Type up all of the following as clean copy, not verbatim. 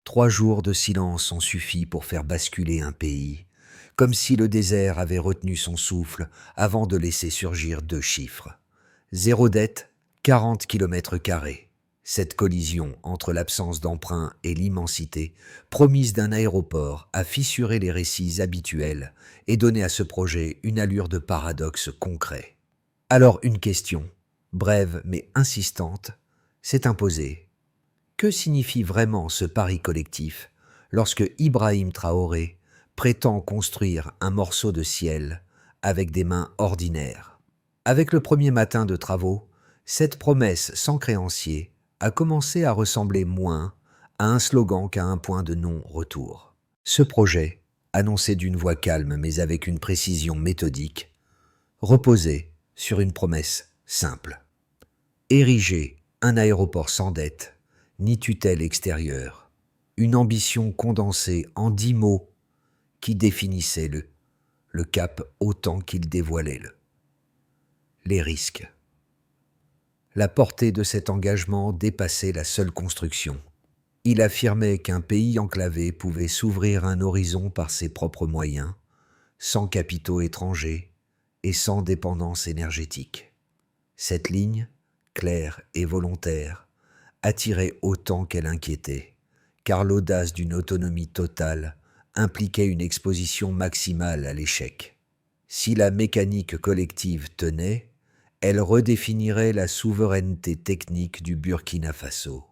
3 jours de silence ont suffi pour faire basculer un pays, comme si le désert avait retenu son souffle avant de laisser surgir 2 chiffres. 0 dette, 40 km². Cette collision entre l'absence d'emprunt et l'immensité, promise d'un aéroport, a fissuré les récits habituels et donné à ce projet une allure de paradoxe concret. Alors une question, brève mais insistante, s'est imposée. Que signifie vraiment ce pari collectif lorsque Ibrahim Traoré prétend construire un morceau de ciel avec des mains ordinaires? Avec le premier matin de travaux, cette promesse sans créancier a commencé à ressembler moins à un slogan qu'à un point de non-retour. Ce projet, annoncé d'une voix calme mais avec une précision méthodique, reposait sur une promesse simple. Ériger un aéroport sans dette, ni tutelle extérieure, une ambition condensée en 10 mots qui définissaient le cap autant qu'il dévoilait les risques. La portée de cet engagement dépassait la seule construction. Il affirmait qu'un pays enclavé pouvait s'ouvrir un horizon par ses propres moyens, sans capitaux étrangers et sans dépendance énergétique. Cette ligne, claire et volontaire, attirait autant qu'elle inquiétait, car l'audace d'une autonomie totale impliquait une exposition maximale à l'échec. Si la mécanique collective tenait, elle redéfinirait la souveraineté technique du Burkina Faso.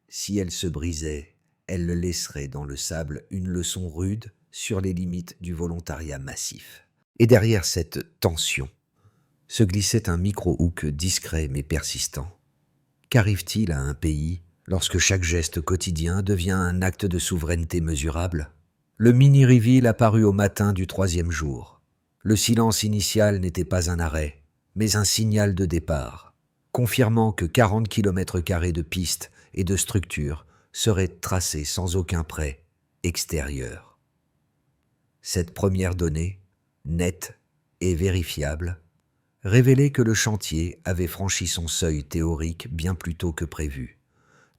Si elle se brisait, elle le laisserait dans le sable une leçon rude sur les limites du volontariat massif. Et derrière cette tension se glissait un micro-hook discret mais persistant. Qu'arrive-t-il à un pays lorsque chaque geste quotidien devient un acte de souveraineté mesurable? Le mini-reveal apparut au matin du 3e jour. Le silence initial n'était pas un arrêt, mais un signal de départ, confirmant que 40 km² de pistes et de structures seraient tracés sans aucun prêt extérieur. Cette première donnée, nette et vérifiable, révélait que le chantier avait franchi son seuil théorique bien plus tôt que prévu,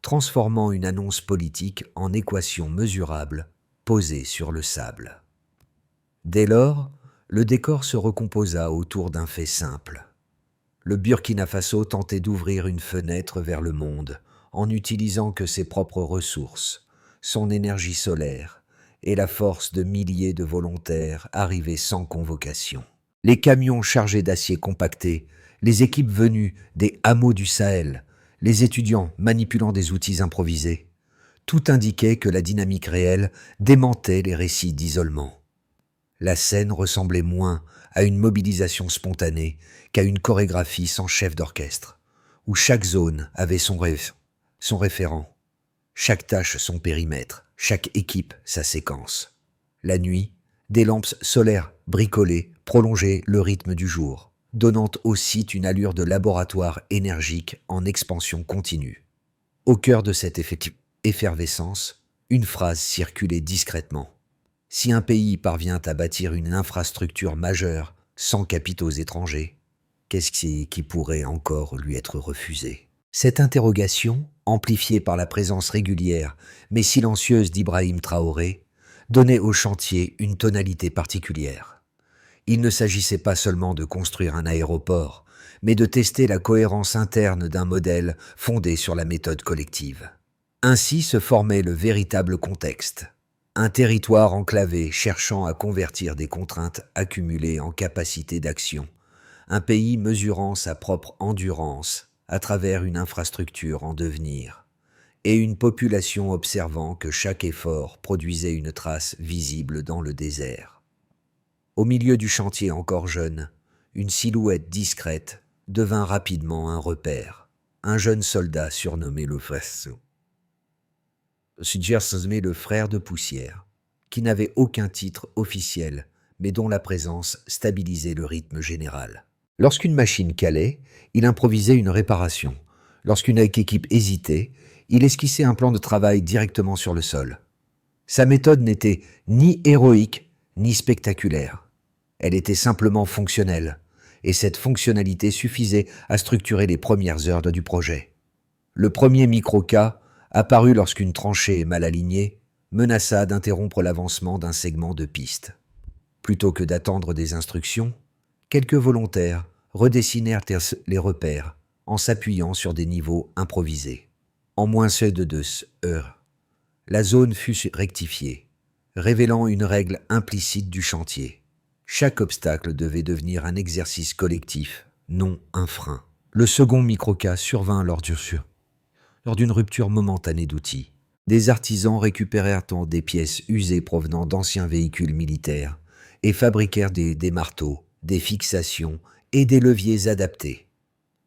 transformant une annonce politique en équation mesurable posée sur le sable. Dès lors, le décor se recomposa autour d'un fait simple. Le Burkina Faso tentait d'ouvrir une fenêtre vers le monde en n'utilisant que ses propres ressources, son énergie solaire et la force de milliers de volontaires arrivés sans convocation. Les camions chargés d'acier compacté, les équipes venues des hameaux du Sahel, les étudiants manipulant des outils improvisés, tout indiquait que la dynamique réelle démentait les récits d'isolement. La scène ressemblait moins à une mobilisation spontanée qu'à une chorégraphie sans chef d'orchestre, où chaque zone avait son référent, chaque tâche son périmètre, chaque équipe sa séquence. La nuit, des lampes solaires bricolées prolongeaient le rythme du jour, donnant au site une allure de laboratoire énergique en expansion continue. Au cœur de cette effervescence, une phrase circulait discrètement. Si un pays parvient à bâtir une infrastructure majeure sans capitaux étrangers, qu'est-ce qui pourrait encore lui être refusé? Cette interrogation, amplifiée par la présence régulière mais silencieuse d'Ibrahim Traoré, donnait au chantier une tonalité particulière. Il ne s'agissait pas seulement de construire un aéroport, mais de tester la cohérence interne d'un modèle fondé sur la méthode collective. Ainsi se formait le véritable contexte. Un territoire enclavé cherchant à convertir des contraintes accumulées en capacité d'action. Un pays mesurant sa propre endurance à travers une infrastructure en devenir. Et une population observant que chaque effort produisait une trace visible dans le désert. Au milieu du chantier encore jeune, une silhouette discrète devint rapidement un repère. Un jeune soldat surnommé le frère de poussière, qui n'avait aucun titre officiel, mais dont la présence stabilisait le rythme général. Lorsqu'une machine calait, il improvisait une réparation. Lorsqu'une équipe hésitait, il esquissait un plan de travail directement sur le sol. Sa méthode n'était ni héroïque, ni spectaculaire. Elle était simplement fonctionnelle, et cette fonctionnalité suffisait à structurer les premières heures du projet. Le premier micro-cas apparut lorsqu'une tranchée mal alignée menaça d'interrompre l'avancement d'un segment de piste. Plutôt que d'attendre des instructions, quelques volontaires redessinèrent les repères en s'appuyant sur des niveaux improvisés. En moins de 2 heures, la zone fut rectifiée, révélant une règle implicite du chantier. Chaque obstacle devait devenir un exercice collectif, non un frein. Le second microcas survint lors d'une rupture momentanée d'outils. Des artisans récupérèrent des pièces usées provenant d'anciens véhicules militaires et fabriquèrent des marteaux, des fixations et des leviers adaptés.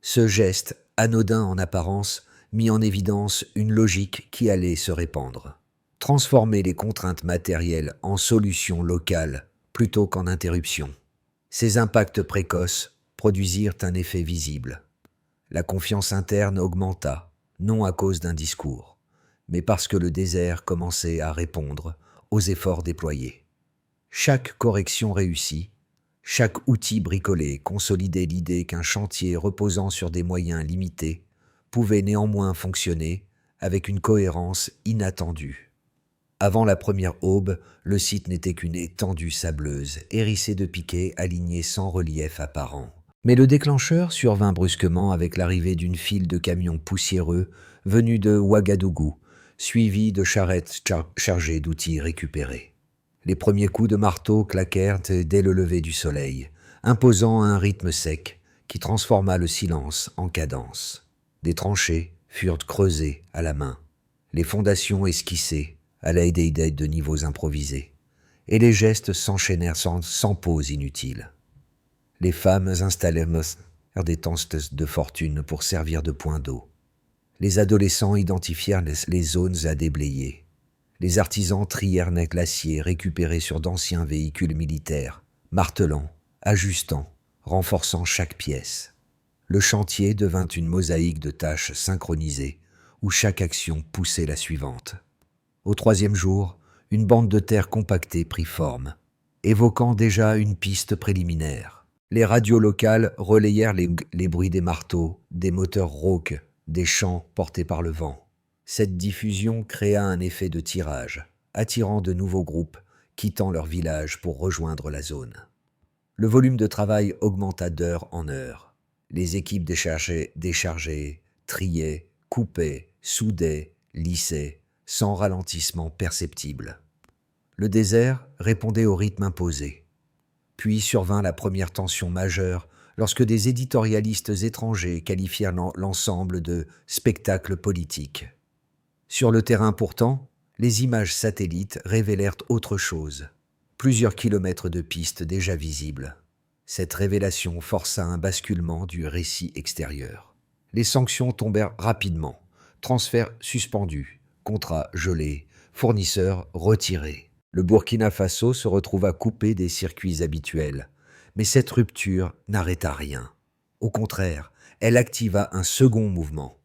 Ce geste, anodin en apparence, mit en évidence une logique qui allait se répandre. Transformer les contraintes matérielles en solutions locales plutôt qu'en interruptions. Ces impacts précoces produisirent un effet visible. La confiance interne augmenta, non à cause d'un discours, mais parce que le désert commençait à répondre aux efforts déployés. Chaque correction réussie, chaque outil bricolé consolidait l'idée qu'un chantier reposant sur des moyens limités pouvait néanmoins fonctionner avec une cohérence inattendue. Avant la première aube, le site n'était qu'une étendue sableuse, hérissée de piquets alignés sans relief apparent. Mais le déclencheur survint brusquement avec l'arrivée d'une file de camions poussiéreux venus de Ouagadougou, suivis de charrettes chargées d'outils récupérés. Les premiers coups de marteau claquèrent dès le lever du soleil, imposant un rythme sec qui transforma le silence en cadence. Des tranchées furent creusées à la main, les fondations esquissées à l'aide de niveaux improvisés, et les gestes s'enchaînèrent sans pause inutile. Les femmes installèrent des tentes de fortune pour servir de point d'eau. Les adolescents identifièrent les zones à déblayer. Les artisans trièrent l'acier récupéré sur d'anciens véhicules militaires, martelant, ajustant, renforçant chaque pièce. Le chantier devint une mosaïque de tâches synchronisées, où chaque action poussait la suivante. Au troisième jour, une bande de terre compactée prit forme, évoquant déjà une piste préliminaire. Les radios locales relayèrent les bruits des marteaux, des moteurs rauques, des chants portés par le vent. Cette diffusion créa un effet de tirage, attirant de nouveaux groupes, quittant leur village pour rejoindre la zone. Le volume de travail augmenta d'heure en heure. Les équipes déchargeaient, triaient, coupaient, soudaient, lissaient, sans ralentissement perceptible. Le désert répondait au rythme imposé. Puis survint la première tension majeure lorsque des éditorialistes étrangers qualifièrent l'ensemble de spectacle politique. Sur le terrain pourtant, les images satellites révélèrent autre chose. Plusieurs kilomètres de pistes déjà visibles. Cette révélation força un basculement du récit extérieur. Les sanctions tombèrent rapidement. Transferts suspendus, contrats gelés, fournisseurs retirés. Le Burkina Faso se retrouva coupé des circuits habituels. Mais cette rupture n'arrêta rien. Au contraire, elle activa un second mouvement.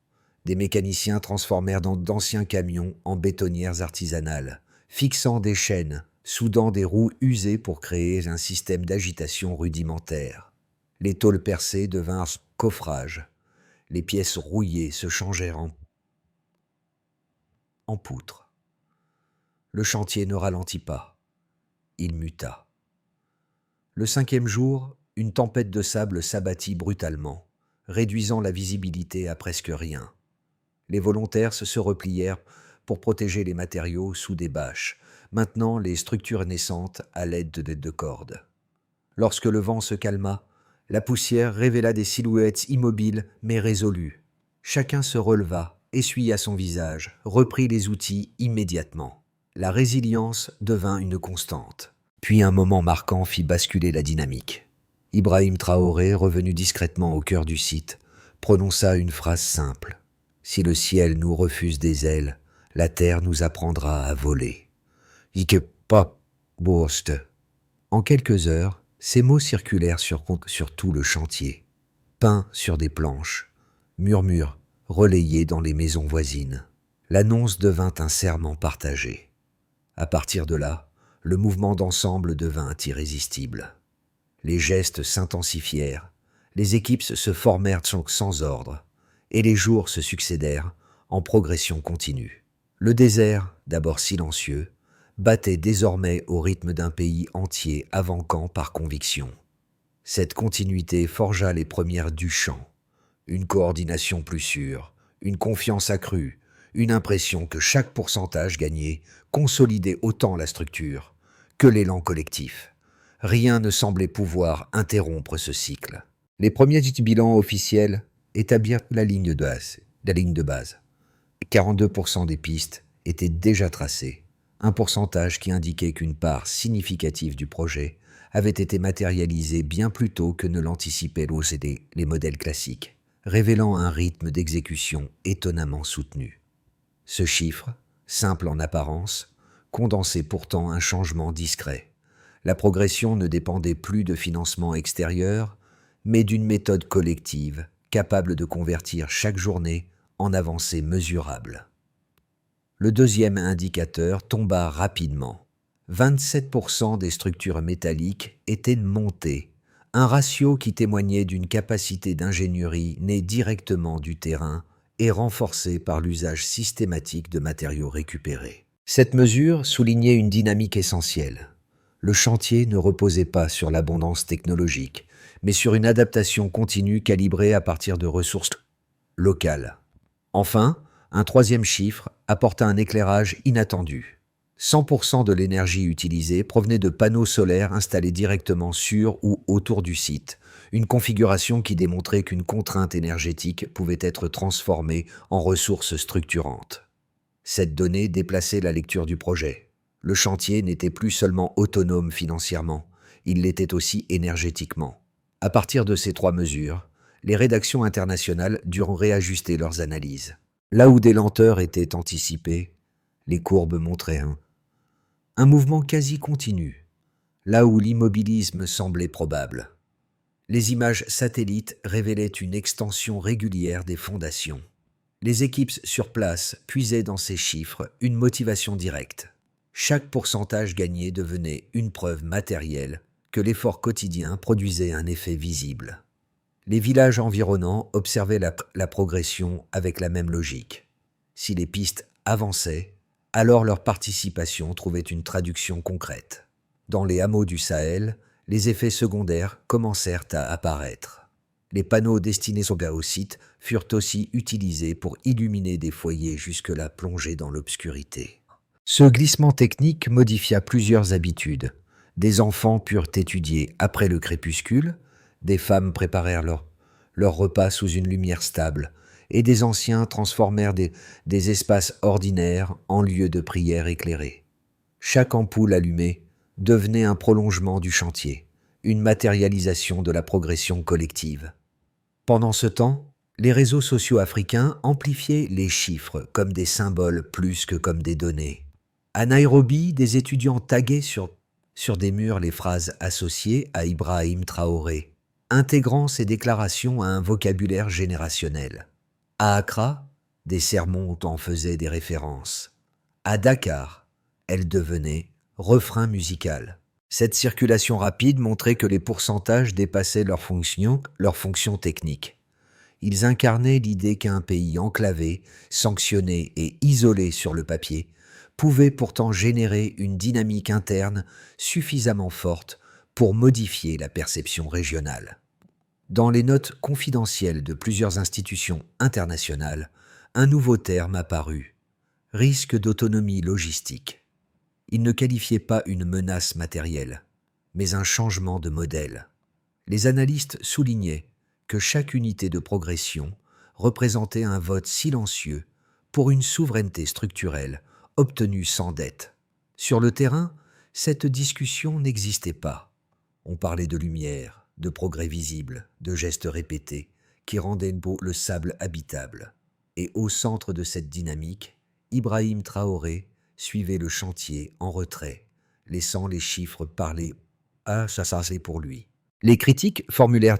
Des mécaniciens transformèrent d'anciens camions en bétonnières artisanales, fixant des chaînes, soudant des roues usées pour créer un système d'agitation rudimentaire. Les tôles percées devinrent coffrages. Les pièces rouillées se changèrent en poutres. Le chantier ne ralentit pas. Il muta. Le cinquième jour, une tempête de sable s'abattit brutalement, réduisant la visibilité à presque rien. Les volontaires se replièrent pour protéger les matériaux sous des bâches, maintenant les structures naissantes à l'aide de cordes. Lorsque le vent se calma, la poussière révéla des silhouettes immobiles mais résolues. Chacun se releva, essuya son visage, reprit les outils immédiatement. La résilience devint une constante. Puis un moment marquant fit basculer la dynamique. Ibrahim Traoré, revenu discrètement au cœur du site, prononça une phrase simple. « Si le ciel nous refuse des ailes, la terre nous apprendra à voler. » Ike pas boste. En quelques heures, ces mots circulèrent sur tout le chantier, peints sur des planches, murmures relayés dans les maisons voisines. L'annonce devint un serment partagé. À partir de là, le mouvement d'ensemble devint irrésistible. Les gestes s'intensifièrent, les équipes se formèrent sans ordre, et les jours se succédèrent en progression continue. Le désert, d'abord silencieux, battait désormais au rythme d'un pays entier avant-camp par conviction. Cette continuité forgea les premières du champ. Une coordination plus sûre, une confiance accrue, une impression que chaque pourcentage gagné consolidait autant la structure que l'élan collectif. Rien ne semblait pouvoir interrompre ce cycle. Les premiers bilans officiels établirent la ligne de base. 42% des pistes étaient déjà tracées, un pourcentage qui indiquait qu'une part significative du projet avait été matérialisée bien plus tôt que ne l'anticipaient les modèles classiques, révélant un rythme d'exécution étonnamment soutenu. Ce chiffre, simple en apparence, condensait pourtant un changement discret. La progression ne dépendait plus de financement extérieur, mais d'une méthode collective capable de convertir chaque journée en avancée mesurable. Le deuxième indicateur tomba rapidement. 27% des structures métalliques étaient montées, un ratio qui témoignait d'une capacité d'ingénierie née directement du terrain et renforcée par l'usage systématique de matériaux récupérés. Cette mesure soulignait une dynamique essentielle. Le chantier ne reposait pas sur l'abondance technologique, mais sur une adaptation continue calibrée à partir de ressources locales. Enfin, un troisième chiffre apporta un éclairage inattendu. 100% de l'énergie utilisée provenait de panneaux solaires installés directement sur ou autour du site, une configuration qui démontrait qu'une contrainte énergétique pouvait être transformée en ressource structurante. Cette donnée déplaçait la lecture du projet. Le chantier n'était plus seulement autonome financièrement, il l'était aussi énergétiquement. À partir de ces trois mesures, les rédactions internationales durent réajuster leurs analyses. Là où des lenteurs étaient anticipées, les courbes montraient un mouvement quasi continu, là où l'immobilisme semblait probable. Les images satellites révélaient une extension régulière des fondations. Les équipes sur place puisaient dans ces chiffres une motivation directe. Chaque pourcentage gagné devenait une preuve matérielle que l'effort quotidien produisait un effet visible. Les villages environnants observaient la progression avec la même logique. Si les pistes avançaient, alors leur participation trouvait une traduction concrète. Dans les hameaux du Sahel, les effets secondaires commencèrent à apparaître. Les panneaux destinés au site furent aussi utilisés pour illuminer des foyers jusque-là plongés dans l'obscurité. Ce glissement technique modifia plusieurs habitudes. Des enfants purent étudier après le crépuscule, des femmes préparèrent leur repas sous une lumière stable, et des anciens transformèrent des espaces ordinaires en lieux de prière éclairés. Chaque ampoule allumée devenait un prolongement du chantier, une matérialisation de la progression collective. Pendant ce temps, les réseaux sociaux africains amplifiaient les chiffres comme des symboles plus que comme des données. À Nairobi, des étudiants taguaient sur des murs les phrases associées à Ibrahim Traoré, intégrant ces déclarations à un vocabulaire générationnel. À Accra, des sermons en faisaient des références. À Dakar, elles devenaient refrain musical. Cette circulation rapide montrait que les pourcentages dépassaient leur fonction technique. Ils incarnaient l'idée qu'un pays enclavé, sanctionné et isolé sur le papier pouvait pourtant générer une dynamique interne suffisamment forte pour modifier la perception régionale. Dans les notes confidentielles de plusieurs institutions internationales, un nouveau terme apparut, risque d'autonomie logistique. Il ne qualifiait pas une menace matérielle, mais un changement de modèle. Les analystes soulignaient que chaque unité de progression représentait un vote silencieux pour une souveraineté structurelle obtenue sans dette. Sur le terrain, cette discussion n'existait pas. On parlait de lumière, de progrès visible, de gestes répétés qui rendaient le sable habitable. Et au centre de cette dynamique, Ibrahim Traoré suivait le chantier en retrait, laissant les chiffres parler pour lui. Les critiques formulèrent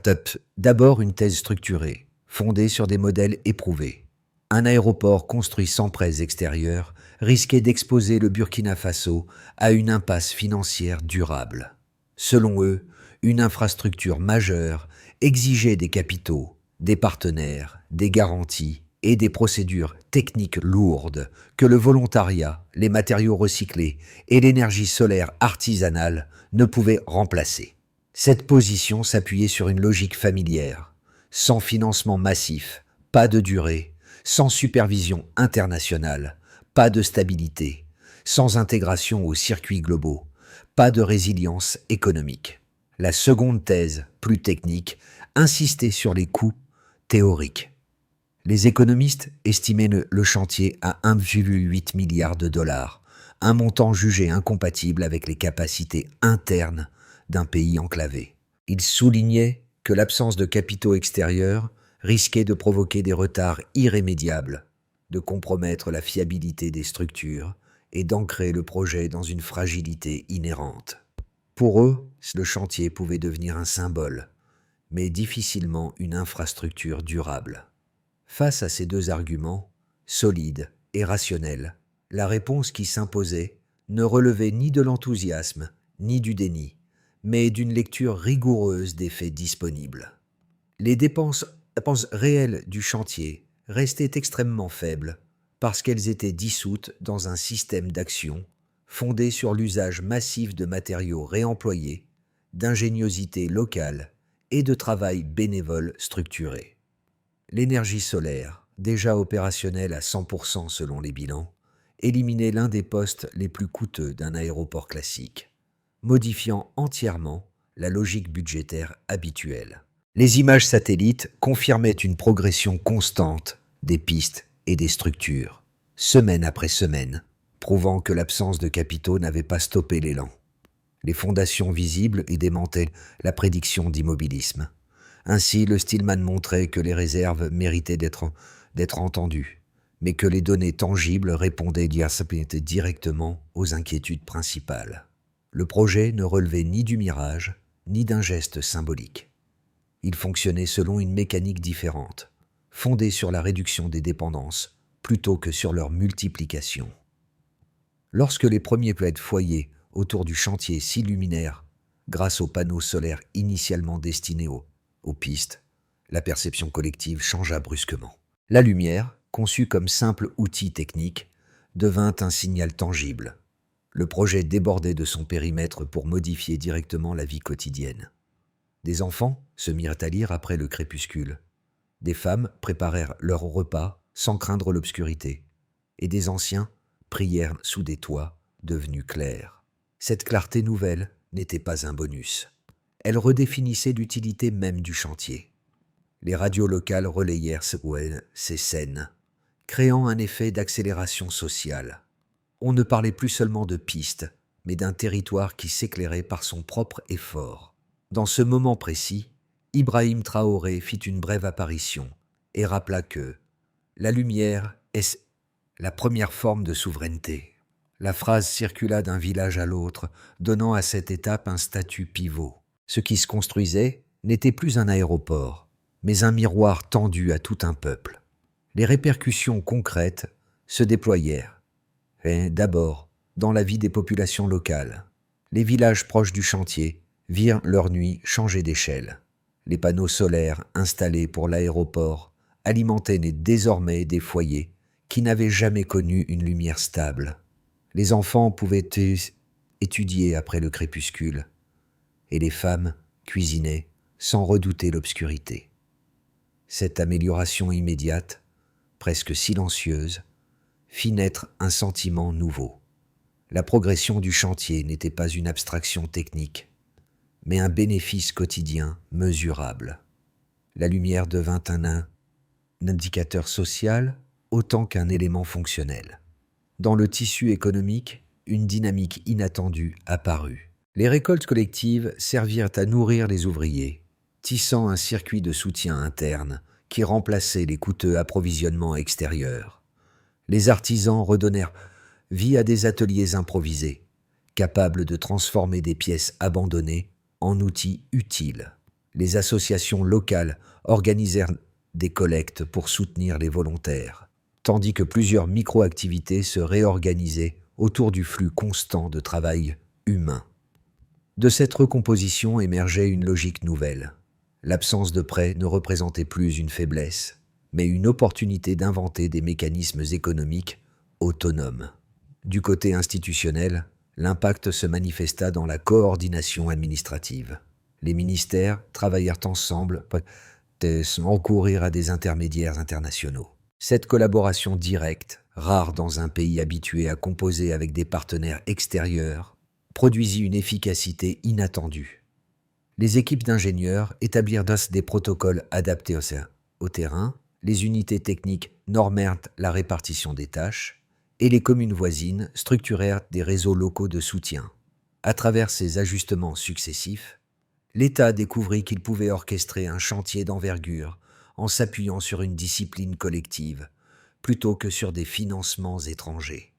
d'abord une thèse structurée, fondée sur des modèles éprouvés. Un aéroport construit sans prêts extérieurs risquait d'exposer le Burkina Faso à une impasse financière durable. Selon eux, une infrastructure majeure exigeait des capitaux, des partenaires, des garanties et des procédures techniques lourdes que le volontariat, les matériaux recyclés et l'énergie solaire artisanale ne pouvaient remplacer. Cette position s'appuyait sur une logique familière, sans financement massif, pas de durée, sans supervision internationale, pas de stabilité, sans intégration aux circuits globaux, pas de résilience économique. La seconde thèse, plus technique, insistait sur les coûts théoriques. Les économistes estimaient le chantier à 1,8 milliard de dollars, un montant jugé incompatible avec les capacités internes d'un pays enclavé. Ils soulignaient que l'absence de capitaux extérieurs risquait de provoquer des retards irrémédiables, de compromettre la fiabilité des structures et d'ancrer le projet dans une fragilité inhérente. Pour eux, le chantier pouvait devenir un symbole, mais difficilement une infrastructure durable. Face à ces deux arguments, solides et rationnels, la réponse qui s'imposait ne relevait ni de l'enthousiasme ni du déni, mais d'une lecture rigoureuse des faits disponibles. Les dépenses réelles du chantier restaient extrêmement faibles parce qu'elles étaient dissoutes dans un système d'action fondé sur l'usage massif de matériaux réemployés, d'ingéniosité locale et de travail bénévole structuré. L'énergie solaire, déjà opérationnelle à 100% selon les bilans, éliminait l'un des postes les plus coûteux d'un aéroport classique, modifiant entièrement la logique budgétaire habituelle. Les images satellites confirmaient une progression constante des pistes et des structures, semaine après semaine, prouvant que l'absence de capitaux n'avait pas stoppé l'élan. Les fondations visibles y démentaient la prédiction d'immobilisme. Ainsi, le Stillman montrait que les réserves méritaient d'être entendues, mais que les données tangibles répondaient directement aux inquiétudes principales. Le projet ne relevait ni du mirage, ni d'un geste symbolique. Il fonctionnait selon une mécanique différente, fondée sur la réduction des dépendances plutôt que sur leur multiplication. Lorsque les premiers foyers autour du chantier s'illuminèrent grâce aux panneaux solaires initialement destinés aux pistes, la perception collective changea brusquement. La lumière, conçue comme simple outil technique, devint un signal tangible. Le projet débordait de son périmètre pour modifier directement la vie quotidienne. Des enfants se mirent à lire après le crépuscule. Des femmes préparèrent leur repas sans craindre l'obscurité. Et des anciens prièrent sous des toits devenus clairs. Cette clarté nouvelle n'était pas un bonus. Elle redéfinissait l'utilité même du chantier. Les radios locales relayèrent ces scènes, créant un effet d'accélération sociale. On ne parlait plus seulement de pistes, mais d'un territoire qui s'éclairait par son propre effort. Dans ce moment précis, Ibrahim Traoré fit une brève apparition et rappela que « la lumière est la première forme de souveraineté ». La phrase circula d'un village à l'autre, donnant à cette étape un statut pivot. Ce qui se construisait n'était plus un aéroport, mais un miroir tendu à tout un peuple. Les répercussions concrètes se déployèrent. Et d'abord, dans la vie des populations locales. Les villages proches du chantier virent leur nuit changer d'échelle. Les panneaux solaires installés pour l'aéroport alimentaient désormais des foyers qui n'avaient jamais connu une lumière stable. Les enfants pouvaient étudier après le crépuscule, et les femmes cuisinaient sans redouter l'obscurité. Cette amélioration immédiate, presque silencieuse, fit naître un sentiment nouveau. La progression du chantier n'était pas une abstraction technique, mais un bénéfice quotidien mesurable. La lumière devint un indicateur social autant qu'un élément fonctionnel. Dans le tissu économique, une dynamique inattendue apparut. Les récoltes collectives servirent à nourrir les ouvriers, tissant un circuit de soutien interne qui remplaçait les coûteux approvisionnements extérieurs. Les artisans redonnèrent vie à des ateliers improvisés, capables de transformer des pièces abandonnées en outils utiles. Les associations locales organisèrent des collectes pour soutenir les volontaires, tandis que plusieurs micro-activités se réorganisaient autour du flux constant de travail humain. De cette recomposition émergeait une logique nouvelle. L'absence de prêt ne représentait plus une faiblesse, mais une opportunité d'inventer des mécanismes économiques autonomes. Du côté institutionnel, l'impact se manifesta dans la coordination administrative. Les ministères travaillèrent ensemble sans recourir à des intermédiaires internationaux. Cette collaboration directe, rare dans un pays habitué à composer avec des partenaires extérieurs, produisit une efficacité inattendue. Les équipes d'ingénieurs établirent des protocoles adaptés au terrain, les unités techniques normèrent la répartition des tâches, et les communes voisines structurèrent des réseaux locaux de soutien. À travers ces ajustements successifs, l'État découvrit qu'il pouvait orchestrer un chantier d'envergure en s'appuyant sur une discipline collective, plutôt que sur des financements étrangers.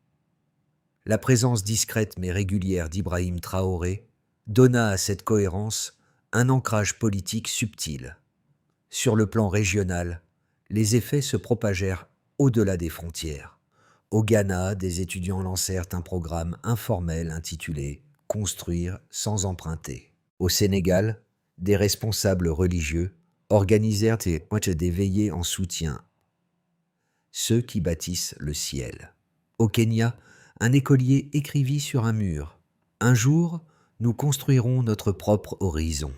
La présence discrète mais régulière d'Ibrahim Traoré donna à cette cohérence un ancrage politique subtil. Sur le plan régional, les effets se propagèrent au-delà des frontières. Au Ghana, des étudiants lancèrent un programme informel intitulé « Construire sans emprunter ». Au Sénégal, des responsables religieux organisèrent des veillées en soutien. Ceux qui bâtissent le ciel. Au Kenya, un écolier écrivit sur un mur « Un jour, nous construirons notre propre horizon ».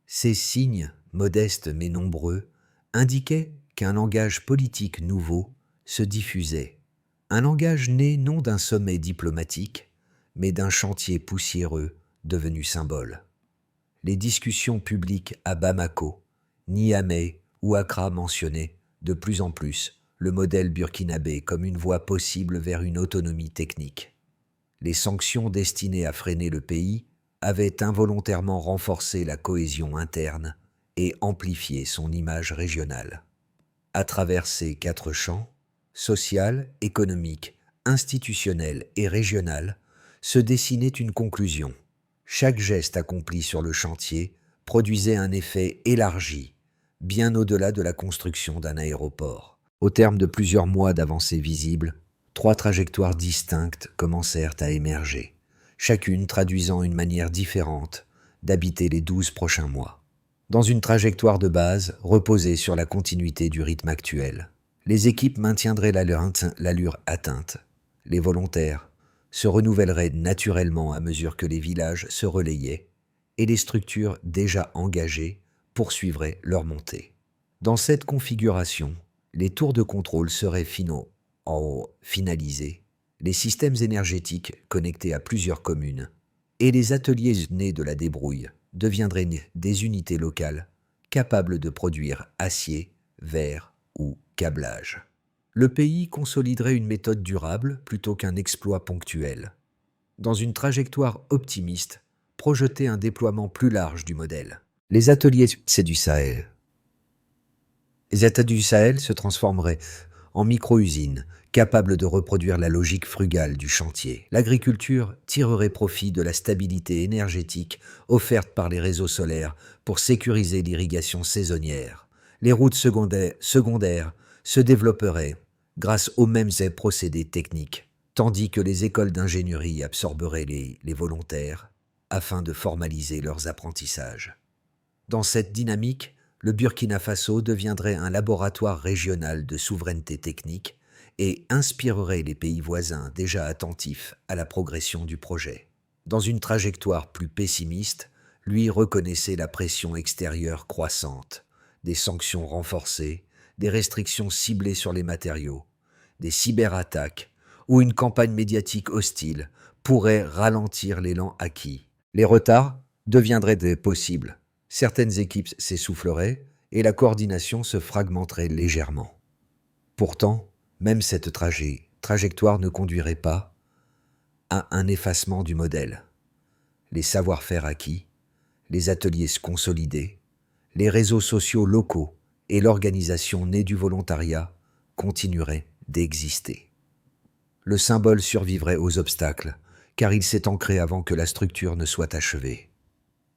Ces signes, modestes mais nombreux, indiquaient qu'un langage politique nouveau se diffusait. Un langage né non d'un sommet diplomatique, mais d'un chantier poussiéreux devenu symbole. Les discussions publiques à Bamako, Niamey ou Accra mentionnaient, de plus en plus, le modèle burkinabé comme une voie possible vers une autonomie technique. Les sanctions destinées à freiner le pays avaient involontairement renforcé la cohésion interne et amplifié son image régionale. À travers ces 4 champs, social, économique, institutionnel et régional, se dessinait une conclusion. Chaque geste accompli sur le chantier produisait un effet élargi, bien au-delà de la construction d'un aéroport. Au terme de plusieurs mois d'avancées visibles, 3 trajectoires distinctes commencèrent à émerger, chacune traduisant une manière différente d'habiter les 12 prochains mois. Dans une trajectoire de base reposée sur la continuité du rythme actuel, les équipes maintiendraient l'allure atteinte. Les volontaires se renouvelleraient naturellement à mesure que les villages se relayaient et les structures déjà engagées poursuivraient leur montée. Dans cette configuration, les tours de contrôle seraient finalisés, les systèmes énergétiques connectés à plusieurs communes et les ateliers nés de la débrouille deviendraient des unités locales capables de produire acier, verre ou câblage. Le pays consoliderait une méthode durable plutôt qu'un exploit ponctuel. Dans une trajectoire optimiste, projetait un déploiement plus large du modèle. Les ateliers du Sahel. Les États du Sahel se transformeraient en micro-usines, capables de reproduire la logique frugale du chantier. L'agriculture tirerait profit de la stabilité énergétique offerte par les réseaux solaires pour sécuriser l'irrigation saisonnière. Les routes secondaires se développeraient grâce aux mêmes procédés techniques, tandis que les écoles d'ingénierie absorberaient les volontaires afin de formaliser leurs apprentissages. Dans cette dynamique, le Burkina Faso deviendrait un laboratoire régional de souveraineté technique et inspirerait les pays voisins déjà attentifs à la progression du projet. Dans une trajectoire plus pessimiste, lui reconnaissait la pression extérieure croissante, des sanctions renforcées, des restrictions ciblées sur les matériaux, des cyberattaques ou une campagne médiatique hostile pourraient ralentir l'élan acquis. Les retards deviendraient possibles. Certaines équipes s'essouffleraient et la coordination se fragmenterait légèrement. Pourtant, même cette trajectoire ne conduirait pas à un effacement du modèle. Les savoir-faire acquis, les ateliers consolidés, les réseaux sociaux locaux et l'organisation née du volontariat continueraient d'exister. Le symbole survivrait aux obstacles, car il s'est ancré avant que la structure ne soit achevée.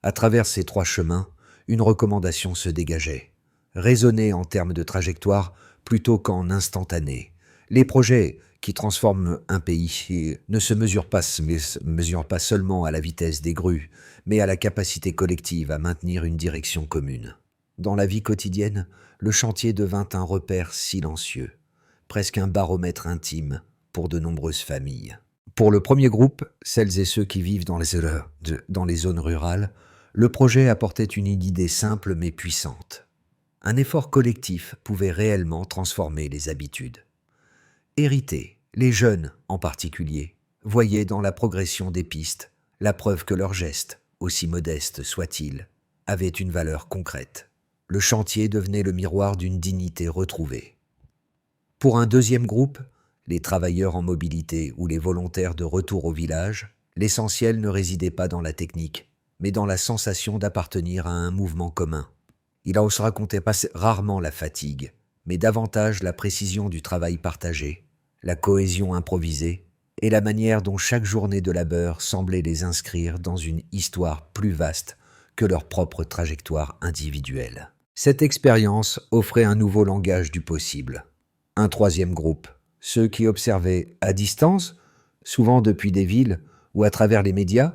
À travers ces 3 chemins, une recommandation se dégageait. Raisonner en termes de trajectoire plutôt qu'en instantané. Les projets qui transforment un pays ne se mesurent pas seulement à la vitesse des grues, mais à la capacité collective à maintenir une direction commune. Dans la vie quotidienne, le chantier devint un repère silencieux, presque un baromètre intime pour de nombreuses familles. Pour le premier groupe, celles et ceux qui vivent dans les zones rurales, le projet apportait une idée simple mais puissante. Un effort collectif pouvait réellement transformer les habitudes. Hériter, les jeunes en particulier, voyaient dans la progression des pistes la preuve que leurs gestes, aussi modestes soient-ils, avaient une valeur concrète. Le chantier devenait le miroir d'une dignité retrouvée. Pour un deuxième groupe, les travailleurs en mobilité ou les volontaires de retour au village, l'essentiel ne résidait pas dans la technique, mais dans la sensation d'appartenir à un mouvement commun. Il se racontait rarement la fatigue, mais davantage la précision du travail partagé, la cohésion improvisée et la manière dont chaque journée de labeur semblait les inscrire dans une histoire plus vaste que leur propre trajectoire individuelle. Cette expérience offrait un nouveau langage du possible. Un troisième groupe, ceux qui observaient à distance, souvent depuis des villes ou à travers les médias,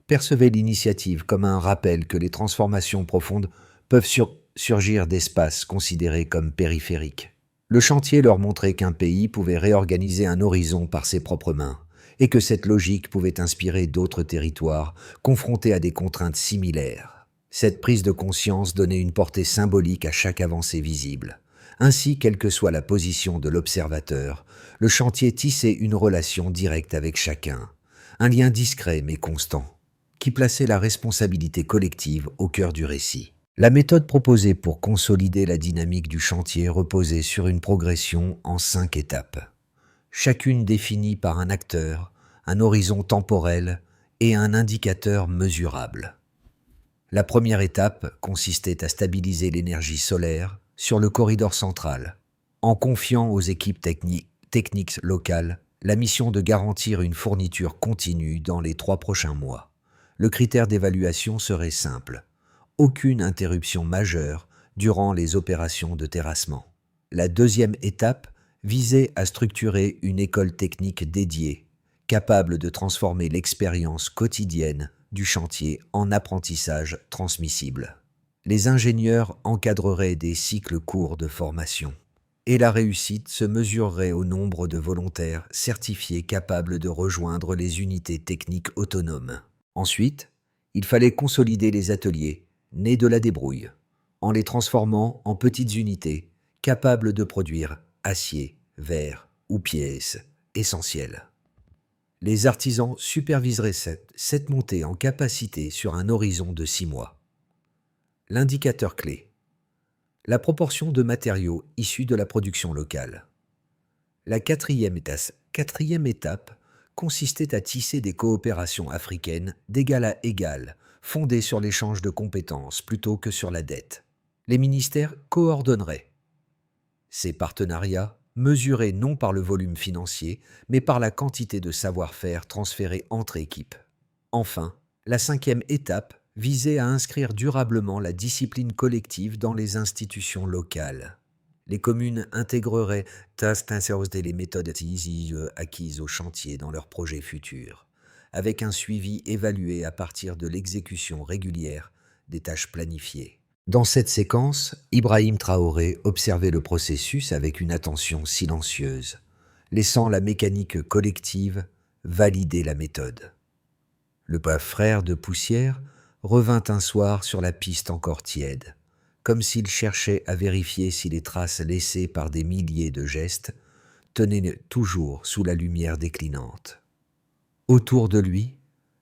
percevaient l'initiative comme un rappel que les transformations profondes peuvent surgir d'espaces considérés comme périphériques. Le chantier leur montrait qu'un pays pouvait réorganiser un horizon par ses propres mains, et que cette logique pouvait inspirer d'autres territoires confrontés à des contraintes similaires. Cette prise de conscience donnait une portée symbolique à chaque avancée visible. Ainsi, quelle que soit la position de l'observateur, le chantier tissait une relation directe avec chacun, un lien discret mais constant, qui plaçait la responsabilité collective au cœur du récit. La méthode proposée pour consolider la dynamique du chantier reposait sur une progression en 5 étapes, chacune définie par un acteur, un horizon temporel et un indicateur mesurable. La première étape consistait à stabiliser l'énergie solaire sur le corridor central, en confiant aux équipes techniques locales la mission de garantir une fourniture continue dans les 3 prochains mois. Le critère d'évaluation serait simple: aucune interruption majeure durant les opérations de terrassement. La deuxième étape visait à structurer une école technique dédiée, capable de transformer l'expérience quotidienne du chantier en apprentissage transmissible. Les ingénieurs encadreraient des cycles courts de formation, et la réussite se mesurerait au nombre de volontaires certifiés capables de rejoindre les unités techniques autonomes. Ensuite, il fallait consolider les ateliers, nés de la débrouille, en les transformant en petites unités capables de produire acier, verre ou pièces essentielles. Les artisans superviseraient cette montée en capacité sur un horizon de 6 mois. L'indicateur clé: la proportion de matériaux issus de la production locale. La quatrième étape consistait à tisser des coopérations africaines d'égal à égal, fondées sur l'échange de compétences plutôt que sur la dette. Les ministères coordonneraient. Ces partenariats, mesurés non par le volume financier, mais par la quantité de savoir-faire transféré entre équipes. Enfin, la 5e étape visait à inscrire durablement la discipline collective dans les institutions locales. Les communes intégreraient les méthodes acquises au chantier dans leurs projets futurs, avec un suivi évalué à partir de l'exécution régulière des tâches planifiées. Dans cette séquence, Ibrahim Traoré observait le processus avec une attention silencieuse, laissant la mécanique collective valider la méthode. Le brave frère de poussière revint un soir sur la piste encore tiède, comme s'il cherchait à vérifier si les traces laissées par des milliers de gestes tenaient toujours sous la lumière déclinante. Autour de lui,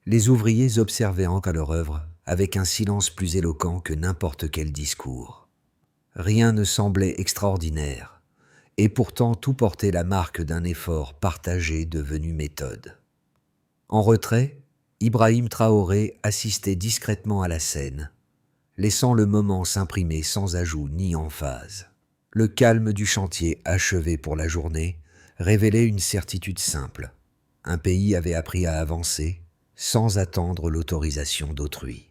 les ouvriers observaient encore leur œuvre avec un silence plus éloquent que n'importe quel discours. Rien ne semblait extraordinaire, et pourtant tout portait la marque d'un effort partagé devenu méthode. En retrait, Ibrahim Traoré assistait discrètement à la scène, laissant le moment s'imprimer sans ajout ni emphase. Le calme du chantier achevé pour la journée révélait une certitude simple: un pays avait appris à avancer sans attendre l'autorisation d'autrui.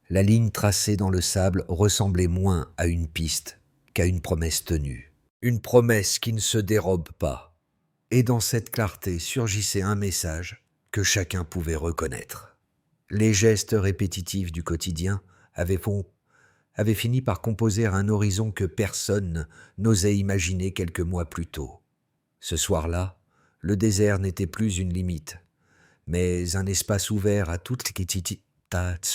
La ligne tracée dans le sable ressemblait moins à une piste qu'à une promesse tenue. Une promesse qui ne se dérobe pas. Et dans cette clarté surgissait un message que chacun pouvait reconnaître. Les gestes répétitifs du quotidien avaient avait fini par composer un horizon que personne n'osait imaginer quelques mois plus tôt. Ce soir-là, le désert n'était plus une limite, mais un espace ouvert à toutes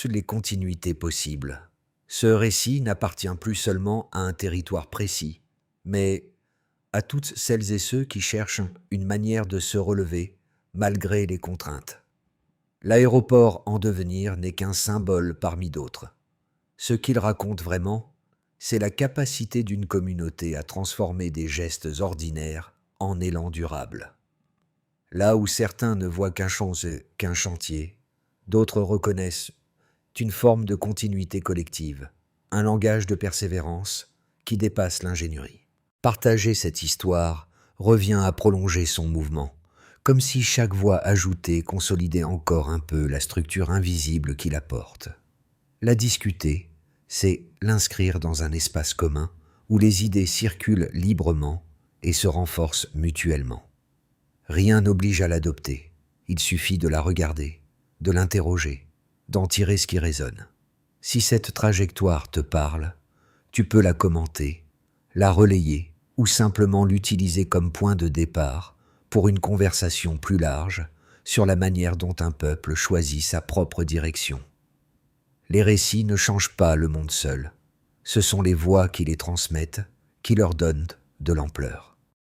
les continuités possibles. Ce récit n'appartient plus seulement à un territoire précis, mais à toutes celles et ceux qui cherchent une manière de se relever malgré les contraintes. L'aéroport en devenir n'est qu'un symbole parmi d'autres. Ce qu'il raconte vraiment, c'est la capacité d'une communauté à transformer des gestes ordinaires en élan durable. Là où certains ne voient qu'un chantier, d'autres reconnaissent une forme de continuité collective, un langage de persévérance qui dépasse l'ingénierie. Partager cette histoire revient à prolonger son mouvement, comme si chaque voix ajoutée consolidait encore un peu la structure invisible qui la porte. La discuter, c'est l'inscrire dans un espace commun où les idées circulent librement et se renforcent mutuellement. Rien n'oblige à l'adopter, il suffit de la regarder, de l'interroger, d'en tirer ce qui résonne. Si cette trajectoire te parle, tu peux la commenter, la relayer ou simplement l'utiliser comme point de départ pour une conversation plus large sur la manière dont un peuple choisit sa propre direction. Les récits ne changent pas le monde seul, ce sont les voix qui les transmettent, qui leur donnent de l'ampleur.